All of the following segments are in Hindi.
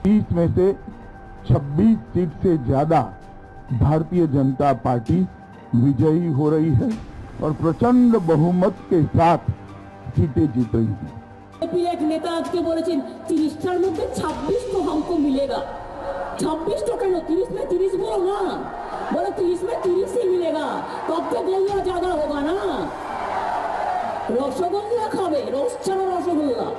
30 में से 26 सीट से ज्यादा भारतीय जनता पार्टी विजयी हो रही है और प्रचंड बहुमत के साथ सीटें जीत रही है। एक नेता आज के बोले 30টার মধ্যে 26 तो हमको मिलेगा। 26 तो क्या 30 में 30 बोलो ना, बोलो 30 में 30 ही मिलेगा, तब तो गोलियां ज्यादा होगा ना। रसगुल्ला खावे, रसगुल्ला।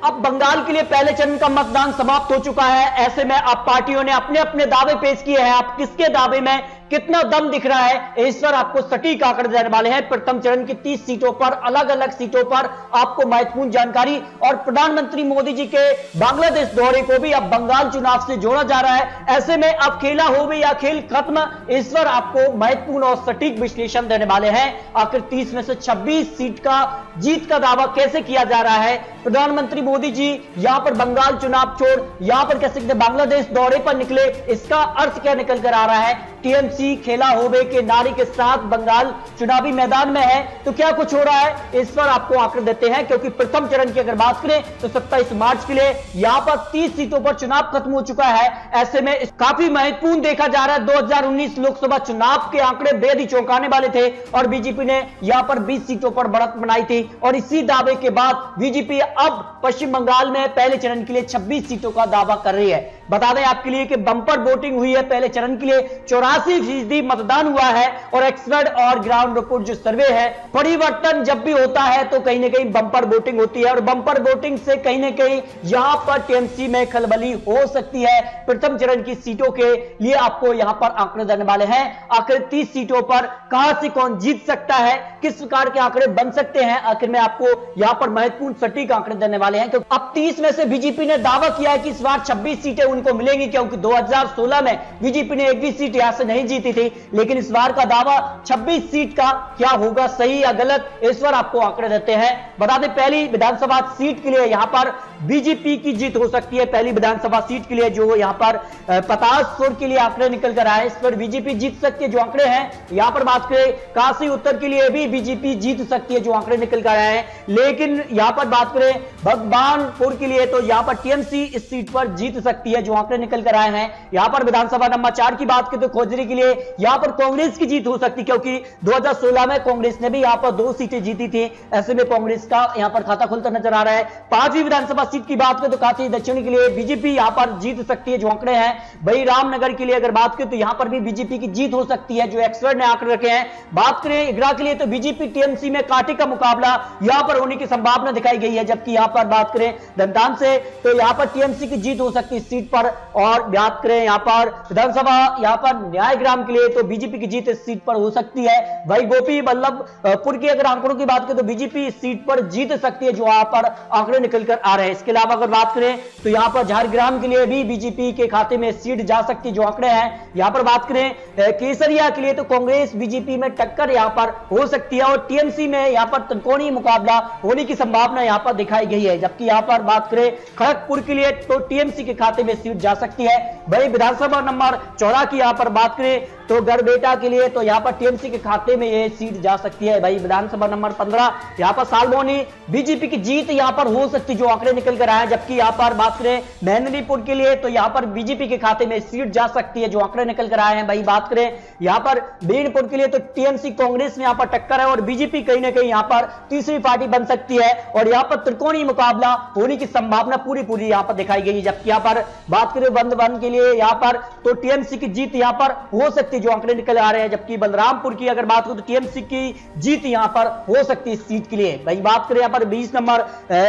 अब बंगाल के लिए पहले चरण का मतदान समाप्त हो चुका है। ऐसे में अब पार्टियों ने अपने अपने दावे पेश किए हैं। अब किसके दावे में कितना दम दिख रहा है, इस पर आपको सटीक आंकड़े देने वाले हैं। प्रथम चरण की 30 सीटों पर, अलग अलग सीटों पर आपको महत्वपूर्ण जानकारी, और प्रधानमंत्री मोदी जी के बांग्लादेश दौरे को भी अब बंगाल चुनाव से जोड़ा जा रहा है। ऐसे में अब खेला हो भी या खेल खत्म, इस पर आपको महत्वपूर्ण और सटीक विश्लेषण देने वाले हैं। आखिर 30 में से 26 सीट का जीत का दावा कैसे किया जा रहा है। प्रधानमंत्री मोदी जी यहां पर बंगाल चुनाव छोड़ यहां पर कह सकते बांग्लादेश दौरे पर निकले, इसका अर्थ क्या निकल कर आ रहा है। टीएमसी खेला होवे के नारे के साथ बंगाल चुनावी मैदान में है, तो क्या कुछ हो रहा है, इस पर आपको आंकड़े देते हैं। क्योंकि प्रथम चरण की अगर बात करें तो 27 मार्च के लिए यहां पर 30 सीटों पर चुनाव खत्म हो चुका है। ऐसे में काफी महत्वपूर्ण देखा जा रहा है। 2019 लोकसभा चुनाव के आंकड़े बेहद ही चौंकाने वाले थे और बीजेपी ने यहां पर 20 सीटों पर बढ़त बनाई थी, और इसी दावे के बाद बीजेपी अब पश्चिम बंगाल में पहले चरण के लिए 26 सीटों का दावा कर रही है। बता दें आपके लिए कि बंपर वोटिंग हुई है पहले चरण के लिए, 84% मतदान हुआ है, और एक्सपर्ट और ग्राउंड रिपोर्ट जो सर्वे है, परिवर्तन जब भी होता है तो कहीं ना कहीं बंपर वोटिंग होती है, और बंपर वोटिंग से कहीं ना कहीं यहां पर टीएमसी में खलबली हो सकती है। प्रथम चरण की सीटों के लिए आपको यहां पर आंकड़े देने वाले हैं। आखिर 30 सीटों पर कहां से कौन जीत सकता है, किस प्रकार के आंकड़े बन सकते हैं, आखिर में आपको यहां पर महत्वपूर्ण सटीक आंकड़े देने वाले हैं। क्योंकि अब 30 में से बीजेपी ने दावा किया है कि इस बार 26 सीटें उनको मिलेंगी, क्योंकि 2016 में बीजेपी ने एक भी सीट यहां से नहीं जीती थी। लेकिन इस बार का दावा 26 सीट का क्या होगा, सही या गलत, इस पर आपको आंकड़े देते हैं। बता दें पहली विधानसभा सीट के लिए यहां पर बीजेपी की जीत हो सकती है। पहली विधानसभा सीट के लिए जो यहां पर 50 के लिए आंकड़े निकल कर आए, इस पर बीजेपी जीत सकती है। जो आंकड़े हैं यहां पर बात करें काशी उत्तर के लिए भी बीजेपी जीत सकती है, जो आंकड़े निकल कर आए हैं। लेकिन यहां पर बात करें भगवानपुर के लिए तो यहां पर टीएमसी इस सीट पर जीत सकती है, जो आंकड़े निकल कर आए हैं। यहां पर विधानसभा नंबर 4 की बात करें तो खोजरी के लिए यहां पर कांग्रेस की जीत हो सकती है, क्योंकि 2016 में कांग्रेस ने भी यहां पर 2 सीटें जीती थी। ऐसे में कांग्रेस का यहां पर खाता खुलता नजर आ रहा है। 5वीं विधानसभा सीट की बात करें तो काशी दक्षिणी के लिए बीजेपी यहां पर जीत सकती है, जो आंकड़े हैं। वही रामनगर के लिए अगर बात करें तो यहां पर भी बीजेपी की जीत हो सकती है, जो एक्सपर्ट ने आंकड़े रखे हैं। बात करें इगरा के लिए तो बीजेपी टीएमसी में कांटे का मुकाबला यहां पर होने की संभावना दिखाई गई है। जबकि यहां पर बात करें धमतान से तो यहां पर टीएमसी की जीत हो सकती है इस सीट पर। और बात करें यहां पर विधानसभा यहां पर न्यायग्राम के लिए तो बीजेपी की जीत इस सीट पर हो सकती है। वही गोपी बल्लभपुर के अगर आंकड़ों की बात करें तो बीजेपी इस सीट पर जीत सकती है, जो यहां पर आंकड़े निकल कर आ रहे हैं। इसके अलावा अगर बात करें तो यहां पर झारग्राम के लिए भी बीजेपी के खाते में सीट जा सकती है, जो आंकड़े हैं। यहां पर बात करें केसरिया के लिए तो कांग्रेस बीजेपी में टक्कर यहां पर हो सकती है, और टीएमसी में यहां पर त्रिकोणीय मुकाबला होने की संभावना यहां पर दिखाई गई है। जबकि यहां पर बात करें खड़गपुर के लिए तो टीएमसी के खाते में सीट जा सकती है। वही विधानसभा नंबर 14 की यहां पर बात करें तो गढ़बेटा के लिए तो यहां पर टीएमसी के खाते में यह सीट जा सकती है। भाई विधानसभा नंबर 15 यहां पर सालमोनी बीजेपी की जीत यहां पर हो सकती है, जो आंकड़े निकल कर आए। जबकि यहां पर बात करें मेदिनीपुर के लिए तो यहां पर बीजेपी के खाते में सीट जा सकती है, जो आंकड़े निकल कर आए हैं। भाई बात करें यहां पर बीनपुर के लिए तो टीएमसी कांग्रेस में यहां पर टक्कर है, और बीजेपी कहीं ना कहीं यहां पर तीसरी पार्टी बन सकती है, और यहां पर त्रिकोणीय मुकाबला होने की संभावना पूरी यहां पर दिखाई गई है। जबकि यहां पर बात करें बंदवन के लिए यहां पर तो टीएमसी की जीत यहां पर हो सकती है, जो आंकड़े निकल आ रहे हैं। जबकि बलरामपुर की अगर बात करें तो टीएमसी की जीत यहां पर हो सकती है इस सीट के लिए। भाई बात करें यहां पर 20 नंबर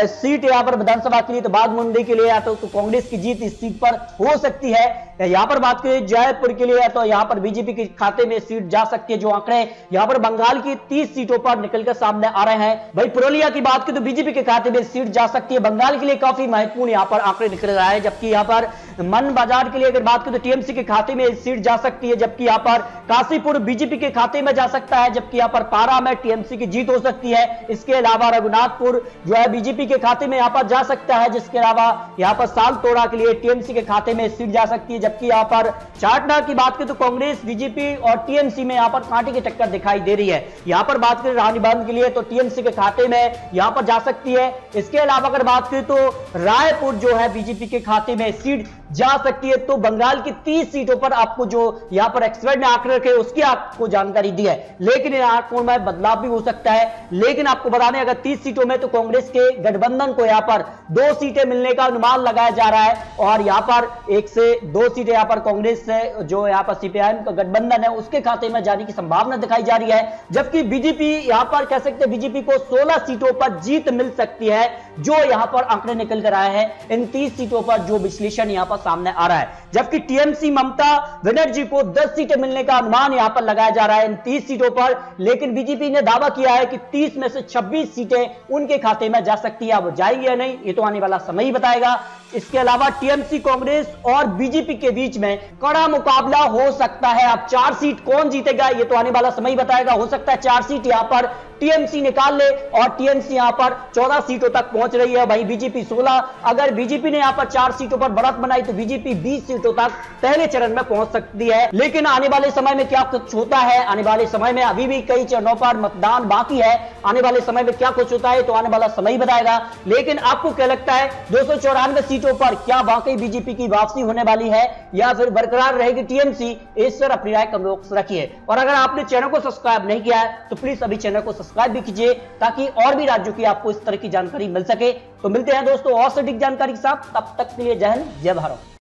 सीट यहां पर विधानसभा के लिए तो बाघमुंडी के लिए तो कांग्रेस की जीत इस सीट पर हो सकती है। यहां पर बात करें जयपुर के लिए तो यहां पर बीजेपी के खाते में सीट जा सकती है, जो आंकड़े यहां पर बंगाल की 30 सीटों पर निकलकर सामने आ रहे हैं। वही पुरुलिया की बात करें तो बीजेपी के खाते में सीट जा सकती है। बंगाल के लिए काफी महत्वपूर्ण यहां पर आंकड़े निकल रहा है। जबकि यहां पर मन बाजार के लिए अगर बात करें तो टीएमसी के खाते में सीट जा सकती है। जबकि यहां पर काशीपुर बीजेपी के खाते में जा सकता है। जबकि यहां पर पारा में टीएमसी की जीत हो सकती है। इसके अलावा रघुनाथपुर जो है बीजेपी के खाते में यहां पर जा सकता है। जिसके अलावा यहां पर सालतोड़ा के लिए टीएमसी के खाते में सीट जा सकती है। जबकि यहाँ पर चाटना की बात करें तो कांग्रेस, बीजेपी और टीएमसी में यहाँ पर कांटे की टक्कर दिखाई दे रही है। यहाँ पर बात करें रानीबांध के लिए तो टीएमसी के खाते में यहाँ पर जा सकती है। इसके अलावा अगर बात करें तो रायपुर जो है बीजेपी के खाते में सीट जा सकती है। तो बंगाल की 30 सीटों पर आपको जो यहां पर एक्सपर्ट ने आंकड़े रखे उसकी आपको जानकारी दी है, लेकिन इन आंकड़ों में बदलाव भी हो सकता है। लेकिन आपको बता दें अगर 30 सीटों में तो कांग्रेस के गठबंधन को यहां पर 2 सीटें मिलने का अनुमान लगाया जा रहा है और यहां पर 1 से 2 सीटें यहां पर कांग्रेस से जो यहां पर सीपीआईएम का गठबंधन है उसके खाते में जाने की संभावना दिखाई जा रही है। जबकि बीजेपी यहां पर कह सकते हैं बीजेपी को 16 सीटों पर जीत मिल सकती है, जो यहां पर आंकड़े निकल कर आए हैं इन 30 सीटों पर जो विश्लेषण यहां पर सामने आ रहा है। जबकि टीएमसी ममता बनर्जी को 10 सीटें मिलने का अनुमान यहां पर लगाया जा रहा है इन 30 सीटों पर, लेकिन बीजेपी ने दावा किया है कि 30 में से 26 सीटें उनके खाते में जा सकती है। वो जाएगी या नहीं ये तो आने वाला समय ही बताएगा। इसके अलावा टीएमसी, कांग्रेस और बीजेपी के बीच में कड़ा मुकाबला हो सकता है। अब 4 सीट कौन जीतेगा ये तो आने वाला समय ही बताएगा। हो सकता है 4 सीट यहां पर टीएमसी निकाल ले और टीएमसी यहां पर 14 सीटों तक पहुंच रही है, भाई बीजेपी 16। अगर बीजेपी ने यहां पर 4 सीटों पर बढ़त बनाई तो बीजेपी 20 सीटों तक पहले चरण में पहुंच सकती है। लेकिन आने वाले समय में क्या कुछ होता है, आने वाले समय में अभी भी कई चरणों पर मतदान बाकी है, आने वाले समय में क्या कुछ होता है तो आने वाला समय ही बताएगा। लेकिन आपको क्या लगता है 294 सीटों पर क्या वाकई बीजेपी की वापसी होने वाली है या फिर बरकरार रहेगी टीएमसी? इस पर अपनी राय कमेंट बॉक्स रखिए और अगर आपने चैनल को सब्सक्राइब नहीं किया है तो प्लीज अभी चैनल को सब्सक्राइब भी कीजिए ताकि और भी राज्यों की आपको इस तरह की जानकारी मिल सके। तो मिलते हैं दोस्तों और सटीक जानकारी के साथ, तब तक के लिए जय हिंद, जय भारत।